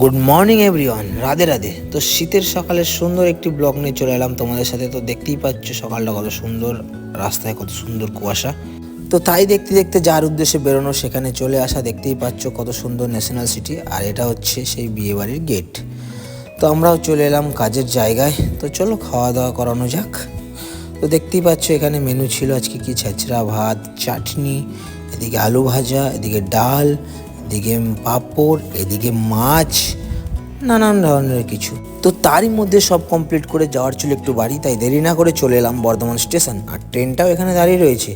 Good morning everyone, Radhe Radhe. তো শীতের সকালের সুন্দর একটি ব্লগ নিয়ে চলে এলাম তোমাদের সাথে। তো দেখতেই পাচ্ছ সকালটা কত সুন্দর, রাস্তায় কত সুন্দর কুয়াশা। তো তাই দেখতে দেখতে যার উদ্দেশ্যে বেরোনো সেখানে চলে আসা। দেখতেই পাচ্ছ কত সুন্দর ন্যাশনাল সিটি, আর এটা হচ্ছে সেই বিয়েবাড়ির গেট। তো আমরাও চলে এলাম কাজের জায়গায়। তো চলো খাওয়া দাওয়া করানো যাক। তো দেখতেই পাচ্ছ এখানে মেনু ছিল আজকে কি ছেঁচড়া ভাত, চাটনি, এদিকে আলু ভাজা, এদিকে ডাল, এদিকে পাঁপড়, এদিকে মাছ, নানান ধরনের কিছু। তো তারই মধ্যে সব কমপ্লিট করে যাওয়ার ছিল একটু বাড়ি, তাই দেরি না করে চলে এলাম বর্ধমান স্টেশন। আর ট্রেনটাও এখানে দাঁড়িয়ে রয়েছে।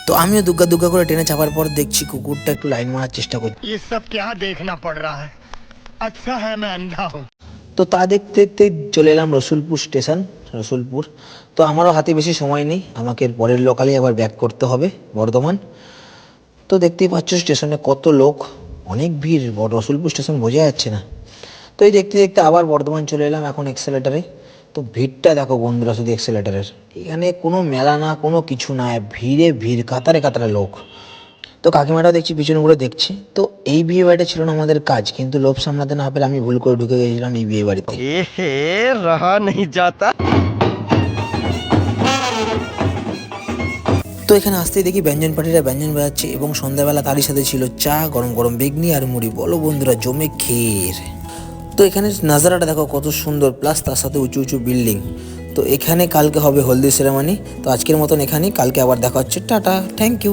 তো আমিও দুগ্গা দুগ্গা করে ট্রেনে চাপার পর দেখছি কুকুরটা একটু লাইন মারার চেষ্টা করছে। ये सब क्या देखना पड़ रहा है। अच्छा है मैं अंधा हूँ। তো তা দেখতে দেখতে চলে এলাম রসুলপুর স্টেশন, রসুলপুর। তো আমারও হাতে বেশি সময় নেই, আমাকে পরের লোকালে আবার ব্যাক করতে হবে বর্ধমান। তো দেখতেই পাচ্ছ স্টেশনে কত লোক, অনেক ভিড়, রসুলপুর স্টেশন বোঝা যাচ্ছে না। তো এই দেখতে দেখতে আবার বর্ধমান চলে এলাম এখন এক্সেলেটারে। তো ভিড়টা দেখো বন্ধুরা, শুধু এক্সেলেটারের এখানে কোনো মেলা না, কোনো কিছু না, ভিড়ে ভিড়, কাতারে কাতারে লোক। তো কাকিমাটাও দেখছি পিছনে ঘুরে দেখছে। তো এই বিয়ে বাড়িটা ছিল না আমাদের কাজ, কিন্তু লোভ সামলাতে না পেরে আমি ভুল করে ঢুকে গেছিলাম এই বিয়ে বাড়িতে। रहा नहीं जाता। তো এখানে আসতেই দেখি ব্যঞ্জন পার্টিরা ব্যঞ্জন বাজাচ্ছে, এবং সন্ধ্যাবেলা তারই সাথে ছিল চা, গরম গরম বেগনি আর মুড়ি। বলো বন্ধুরা, জমে খের। তো এখানে নাজারাটা দেখো কত সুন্দর, প্লাস তার সাথে উঁচু উঁচু বিল্ডিং। তো এখানে কালকে হবে হলদি সেরেমনি। তো আজকের মতন এখানেই, কালকে আবার দেখা হচ্ছে। Tata, thank you.